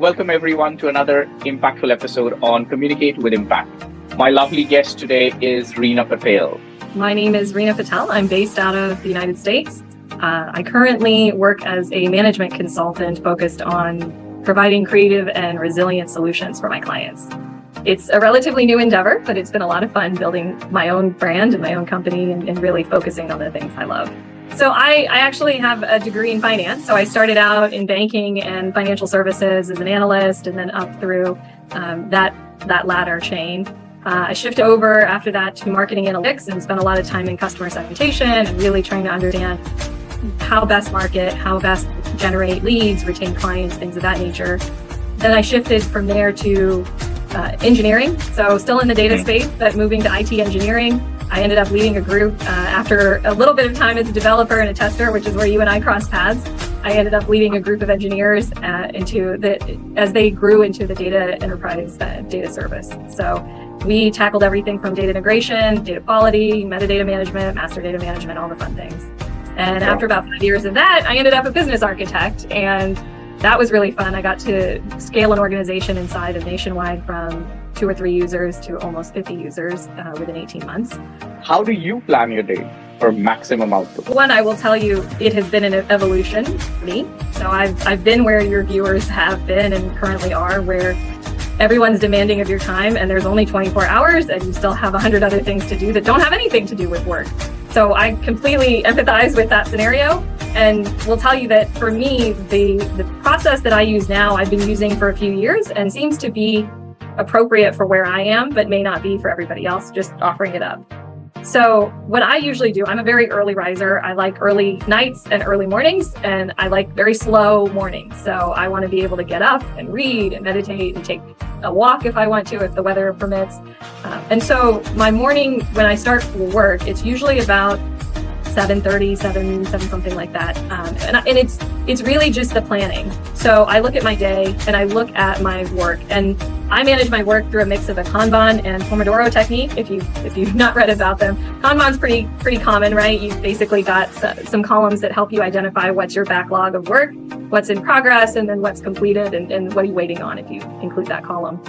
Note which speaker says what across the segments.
Speaker 1: welcome everyone to another impactful episode on Communicate with Impact. My lovely guest today is Reena Patel.
Speaker 2: My name is Reena Patel. I'm based out of the United States. I currently work as a management consultant focused on providing creative and resilient solutions for my clients. It's a relatively new endeavor, but it's been a lot of fun building my own brand and my own company and really focusing on the things I love. So I actually have a degree in finance. So I started out in banking and financial services as an analyst, and then up through that ladder chain. I shifted over after that to marketing analytics and spent a lot of time in customer segmentation and really trying to understand how best market, how best generate leads, retain clients, things of that nature. Then I shifted from there to engineering. So still in the data space, but moving to IT engineering. I ended up leading a group after a little bit of time as a developer and a tester, which is where you and I crossed paths. I ended up leading a group of engineers as they grew into the data enterprise data service. So we tackled everything from data integration, data quality, metadata management, master data management, all the fun things. And after about 5 years of that, I ended up a business architect, and that was really fun. I got to scale an organization inside of Nationwide from 2 or 3 users to almost 50 users within 18 months.
Speaker 1: How do you plan your day for maximum output?
Speaker 2: One, I will tell you, it has been an evolution for me. So I've been where your viewers have been and currently are, where everyone's demanding of your time and there's only 24 hours and you still have 100 other things to do that don't have anything to do with work. So I completely empathize with that scenario. And will tell you that for me, the process that I use now, I've been using for a few years and seems to be appropriate for where I am, but may not be for everybody else, just offering it up. So what I usually do, I'm a very early riser. I like early nights and early mornings, and I like very slow mornings. So I want to be able to get up and read and meditate and take a walk if I want to, if the weather permits. And so my morning, when I start work, it's usually about 7:30, 7 something like that. And it's really just the planning. So I look at my day and I look at my work, and I manage my work through a mix of a Kanban and Pomodoro technique. If you've not read about them, Kanban's pretty common, right? You've basically got some columns that help you identify what's your backlog of work, what's in progress, and then what's completed, and what are you waiting on if you include that column.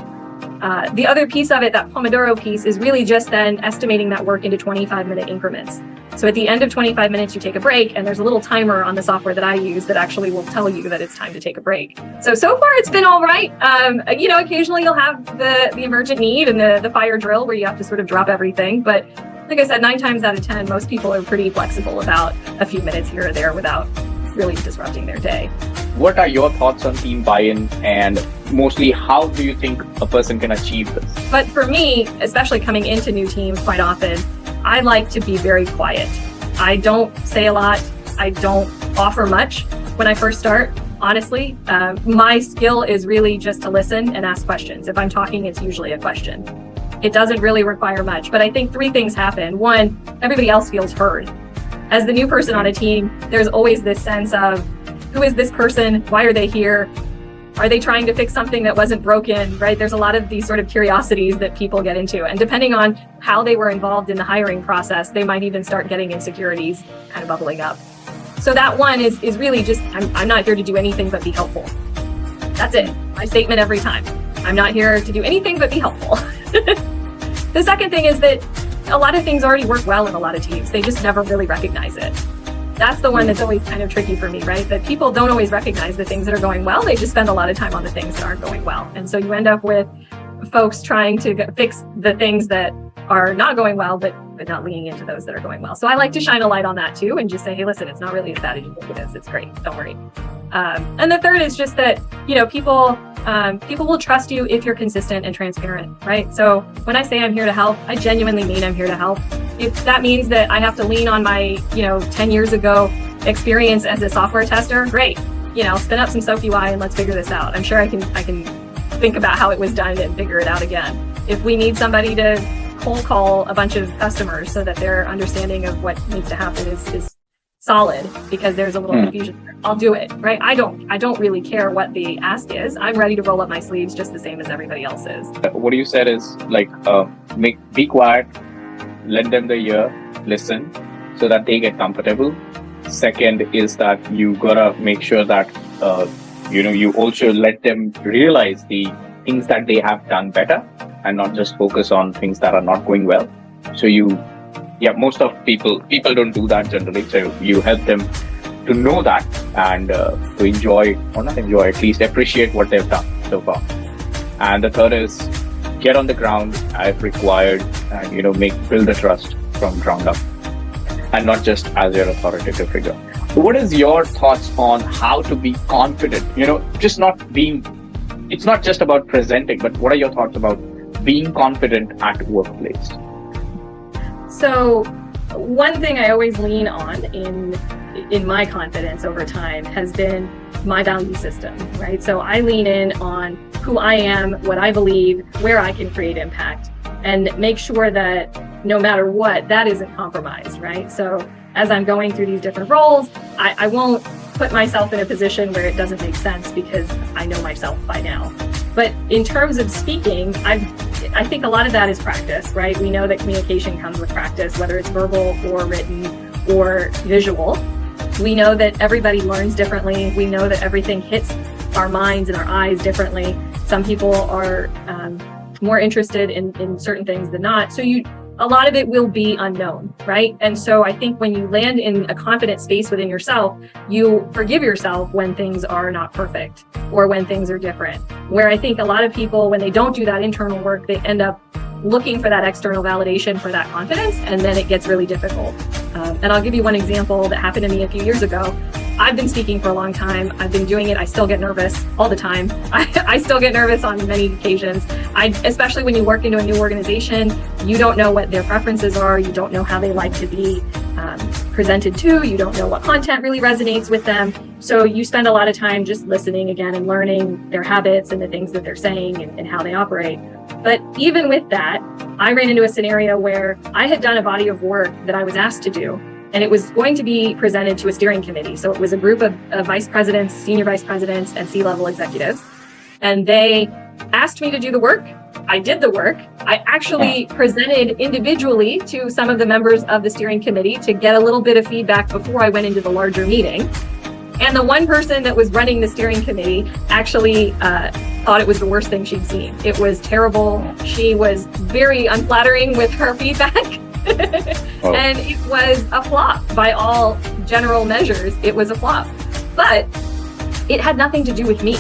Speaker 2: The other piece of it, that Pomodoro piece, is really just then estimating that work into 25-minute increments. So at the end of 25 minutes, you take a break, and there's a little timer on the software that I use that actually will tell you that it's time to take a break. So far it's been all right. Occasionally you'll have the emergent need and the fire drill where you have to sort of drop everything. But like I said, 9 times out of 10, most people are pretty flexible about a few minutes here or there without really disrupting their day.
Speaker 1: What are your thoughts on team buy-in, and mostly how do you think a person can achieve this?
Speaker 2: But for me, especially coming into new teams quite often, I like to be very quiet. I don't say a lot. I don't offer much when I first start. Honestly, my skill is really just to listen and ask questions. If I'm talking, it's usually a question. It doesn't really require much, but I think 3 things happen. 1, everybody else feels heard. As the new person on a team, there's always this sense of, who is this person? Why are they here? Are they trying to fix something that wasn't broken, right? There's a lot of these sort of curiosities that people get into. And depending on how they were involved in the hiring process, they might even start getting insecurities kind of bubbling up. So that one is really just, I'm not here to do anything but be helpful. That's it. My statement every time. I'm not here to do anything but be helpful. The second thing is that a lot of things already work well in a lot of teams. They just never really recognize it. That's the one that's always kind of tricky for me, right? That people don't always recognize the things that are going well. They just spend a lot of time on the things that aren't going well. And so you end up with folks trying to fix the things that are not going well, but not leaning into those that are going well. So I like to shine a light on that too and just say, hey, listen, it's not really as bad as you think it is. It's great. Don't worry. And the third is just that, people will trust you if you're consistent and transparent, right? So when I say I'm here to help, I genuinely mean I'm here to help. If that means that I have to lean on my, 10 years ago experience as a software tester, great. Spin up some SoapUI and let's figure this out. I'm sure I can think about how it was done and figure it out again. If we need somebody to cold call a bunch of customers so that their understanding of what needs to happen is solid because there's a little confusion there, I'll do it, right? I don't really care what the ask is. I'm ready to roll up my sleeves just the same as everybody else is.
Speaker 1: What you said is be quiet, let them hear, listen so that they get comfortable. Second is that you gotta make sure that you also let them realize the things that they have done better and not just focus on things that are not going well. So most of people don't do that generally. So you help them to know that and to enjoy, or not enjoy, at least appreciate what they've done so far. And the third is get on the ground if required and, build the trust from ground up and not just as your authoritative figure. What is your thoughts on how to be confident? It's not just about presenting, but what are your thoughts about being confident at workplace?
Speaker 2: So one thing I always lean on in my confidence over time has been my value system, right? So I lean in on who I am, what I believe, where I can create impact, and make sure that no matter what, that isn't compromised, right? So as I'm going through these different roles, I won't put myself in a position where it doesn't make sense because I know myself by now. But in terms of speaking, I think a lot of that is practice, right? We know that communication comes with practice, whether it's verbal or written or visual. We know that everybody learns differently. We know that everything hits our minds and our eyes differently. Some people are more interested in certain things than not. So a lot of it will be unknown, right? And so I think when you land in a confident space within yourself, you forgive yourself when things are not perfect or when things are different. Where I think a lot of people, when they don't do that internal work, they end up looking for that external validation for that confidence, and then it gets really difficult. And I'll give you one example that happened to me a few years ago. I've been speaking for a long time. I've been doing it. I still get nervous all the time. I still get nervous on many occasions. Especially when you work into a new organization, you don't know what their preferences are. You don't know how they like to be presented to. You don't know what content really resonates with them. So you spend a lot of time just listening again and learning their habits and the things that they're saying and how they operate. But even with that, I ran into a scenario where I had done a body of work that I was asked to do, and it was going to be presented to a steering committee. So it was a group of vice presidents, senior vice presidents, and C-level executives. And they asked me to do the work. I did the work. I actually presented individually to some of the members of the steering committee to get a little bit of feedback before I went into the larger meeting. And the one person that was running the steering committee actually thought it was the worst thing she'd seen. It was terrible. She was very unflattering with her feedback. And it was a flop by all general measures. It was a flop. But it had nothing to do with me,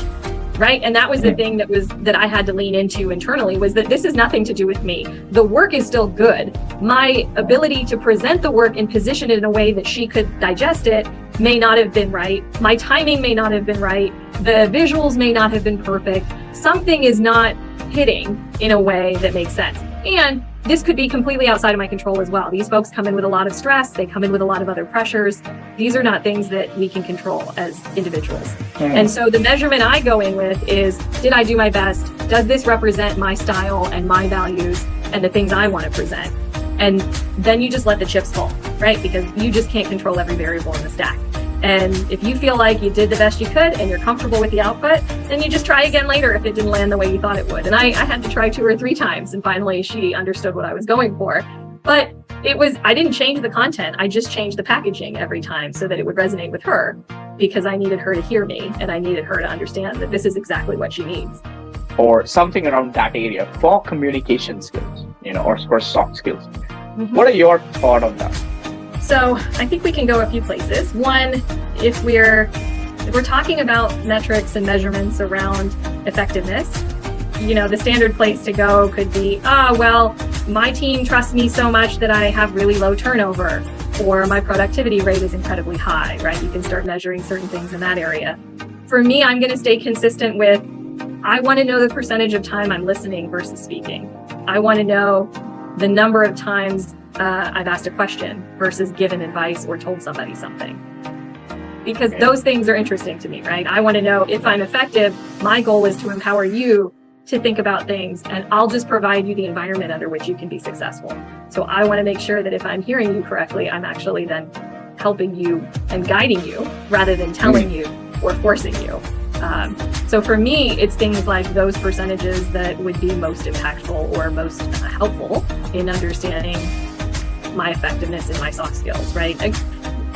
Speaker 2: right? And that was the thing that I had to lean into internally, was that this is nothing to do with me. The work is still good. My ability to present the work and position it in a way that she could digest it may not have been right. My timing may not have been right. The visuals may not have been perfect. Something is not hitting in a way that makes sense. And this could be completely outside of my control as well. These folks come in with a lot of stress. They come in with a lot of other pressures. These are not things that we can control as individuals. And so the measurement I go in with is, did I do my best? Does this represent my style and my values and the things I want to present? And then you just let the chips fall, right? Because you just can't control every variable in the stack. And if you feel like you did the best you could and you're comfortable with the output, then you just try again later if it didn't land the way you thought it would. And I had to try 2 or 3 times, and finally she understood what I was going for. But I didn't change the content. I just changed the packaging every time so that it would resonate with her, because I needed her to hear me and I needed her to understand that this is exactly what she needs.
Speaker 1: Or something around that area for communication skills, or for soft skills. What are your thoughts on that?
Speaker 2: So I think we can go a few places. One, if we're talking about metrics and measurements around effectiveness, the standard place to go could be, well, my team trusts me so much that I have really low turnover, or my productivity rate is incredibly high, right? You can start measuring certain things in that area. For me, I'm going to stay consistent with, I want to know the percentage of time I'm listening versus speaking. I want to know the number of times I've asked a question versus given advice or told somebody something. Because those things are interesting to me, right? I want to know if I'm effective. My goal is to empower you to think about things, and I'll just provide you the environment under which you can be successful. So I want to make sure that if I'm hearing you correctly, I'm actually then helping you and guiding you rather than telling you or forcing you. So for me, it's things like those percentages that would be most impactful or most helpful in understanding my effectiveness and my soft skills, right?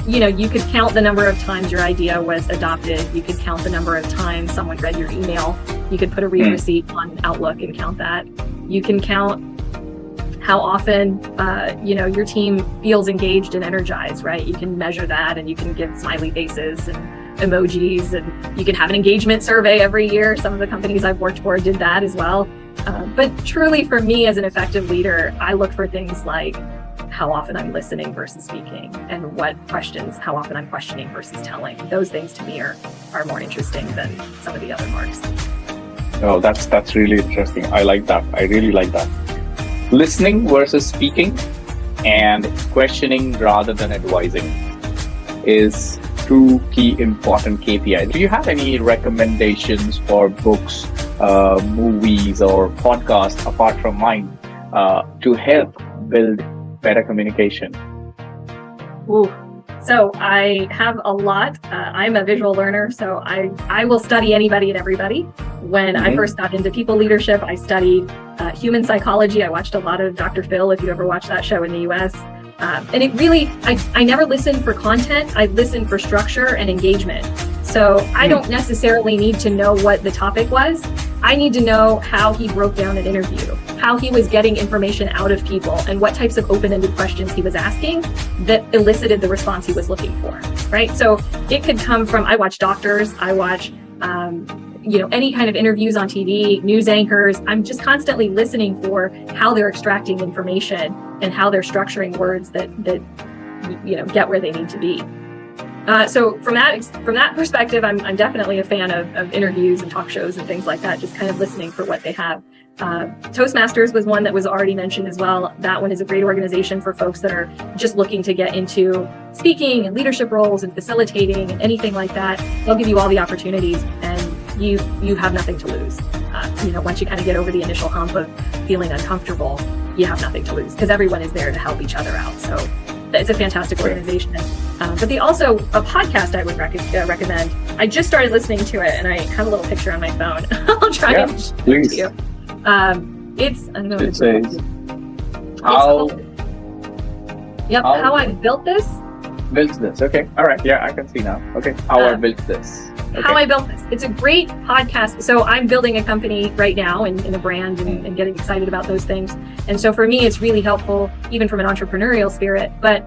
Speaker 2: you could count the number of times your idea was adopted. You could count the number of times someone read your email. You could put a read receipt on Outlook and count that. You can count how often, your team feels engaged and energized, right? You can measure that, and you can give smiley faces and emojis, and you can have an engagement survey every year. Some of the companies I've worked for did that as well. But truly, for me as an effective leader, I look for things like how often I'm listening versus speaking, and how often I'm questioning versus telling. Those things to me are more interesting than some of the other marks.
Speaker 1: Oh, that's really interesting. I like that. I really like that. Listening versus speaking and questioning rather than advising is two key important KPIs. Do you have any recommendations for books, movies, or podcasts apart from mine to help build better communication?
Speaker 2: Ooh. So I have a lot. I'm a visual learner, so I will study anybody and everybody. When I first got into people leadership, I studied human psychology. I watched a lot of Dr. Phil, if you ever watched that show in the US. And it really, I never listened for content. I listened for structure and engagement. So I don't necessarily need to know what the topic was. I need to know how he broke down an interview, how he was getting information out of people, and what types of open-ended questions he was asking that elicited the response he was looking for, right? So it could come from, I watch doctors, I watch, any kind of interviews on TV, news anchors. I'm just constantly listening for how they're extracting information and how they're structuring words that get where they need to be. So from that perspective, I'm definitely a fan of interviews and talk shows and things like that, just kind of listening for what they have. Toastmasters was one that was already mentioned as well. That one is a great organization for folks that are just looking to get into speaking and leadership roles and facilitating and anything like that. They'll give you all the opportunities, and you have nothing to lose. Once you kind of get over the initial hump of feeling uncomfortable, you have nothing to lose because everyone is there to help each other out. So it's a fantastic organization. But also a podcast I would recommend. I just started listening to it, and I have a little picture on my phone. I'll try and show it to you. It says how I built this.
Speaker 1: Built this. Okay. All right. Yeah, I can see now. Okay. How I built this. Okay.
Speaker 2: How I built this. It's a great podcast. So I'm building a company right now in a brand and getting excited about those things. And so for me, it's really helpful, even from an entrepreneurial spirit. But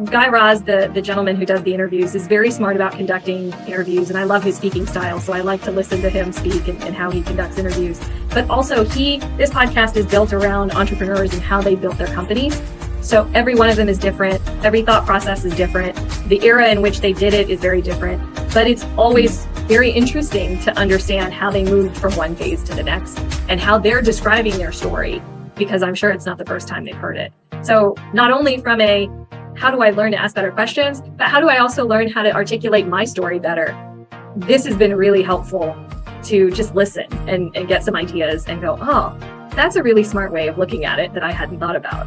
Speaker 2: Guy Raz, the gentleman who does the interviews, is very smart about conducting interviews. And I love his speaking style. So I like to listen to him speak and how he conducts interviews. But also this podcast is built around entrepreneurs and how they built their companies. So every one of them is different. Every thought process is different. The era in which they did it is very different. But it's always very interesting to understand how they moved from one phase to the next and how they're describing their story, because I'm sure it's not the first time they've heard it. So not only from how do I learn to ask better questions, but how do I also learn how to articulate my story better? This has been really helpful to just listen and get some ideas and go, oh, that's a really smart way of looking at it that I hadn't thought about.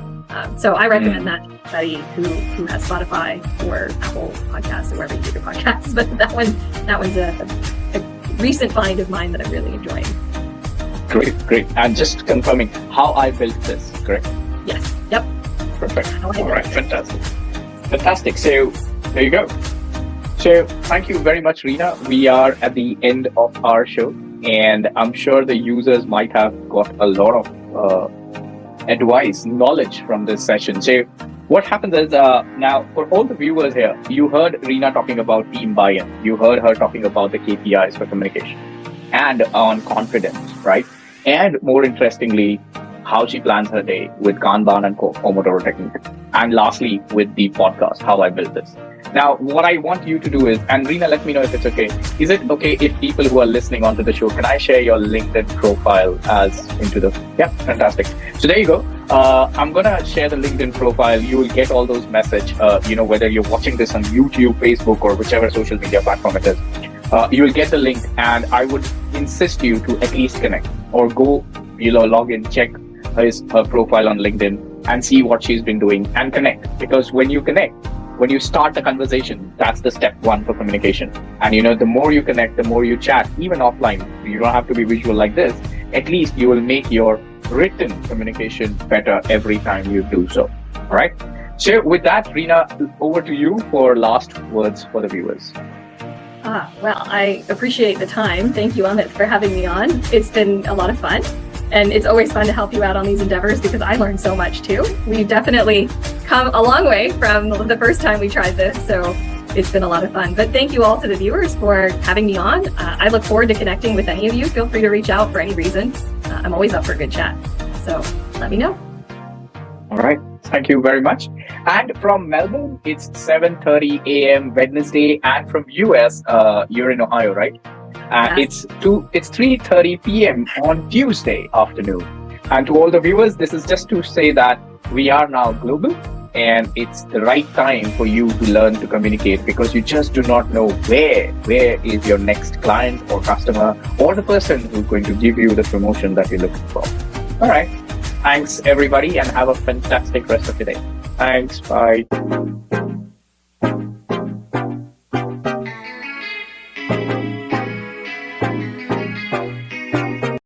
Speaker 2: So I recommend that to anybody who has Spotify or Apple Podcasts or wherever you get your podcasts. But that one's a recent find of mine that I'm really enjoying.
Speaker 1: Great. And just confirming how I built this, correct?
Speaker 2: Yes. Yep.
Speaker 1: Perfect. All right. Fantastic. So there you go. So thank you very much, Reena. We are at the end of our show, and I'm sure the users might have got a lot of advice, knowledge from this session. So what happens is now for all the viewers here, you heard Reena talking about team buy-in. You heard her talking about the KPIs for communication and on confidence, right? And more interestingly, how she plans her day with Kanban and Pomodoro technique. And lastly, with the podcast, how I built this. Now, what I want you to do is, and Reena, let me know if it's okay. Is it okay if people who are listening onto the show, can I share your LinkedIn profile yeah, fantastic. So there you go. I'm going to share the LinkedIn profile. You will get all those messages, whether you're watching this on YouTube, Facebook, or whichever social media platform it is. You will get the link, and I would insist you to at least connect or go, log in, check her profile on LinkedIn and see what she's been doing and connect. Because when you connect, when you start the conversation, that's the step one for communication. And the more you connect, the more you chat, even offline. You don't have to be visual like this. At least you will make your written communication better every time you do so. All right. So with that, Reena, over to you for last words for the viewers.
Speaker 2: Well, I appreciate the time. Thank you, Amit, for having me on. It's been a lot of fun. And it's always fun to help you out on these endeavors because I learned so much too. We've definitely come a long way from the first time we tried this. So it's been a lot of fun. But thank you all to the viewers for having me on. I look forward to connecting with any of you. Feel free to reach out for any reason. I'm always up for a good chat. So let me know.
Speaker 1: All right. Thank you very much. And from Melbourne, it's 7:30 a.m. Wednesday. And from US, you're in Ohio, right?
Speaker 2: Yes.
Speaker 1: It's 3:30 p.m. on Tuesday afternoon. And to all the viewers, this is just to say that we are now global and it's the right time for you to learn to communicate because you just do not know where is your next client or customer or the person who's going to give you the promotion that you're looking for. All right. Thanks, everybody, and have a fantastic rest of your day. Thanks. Bye.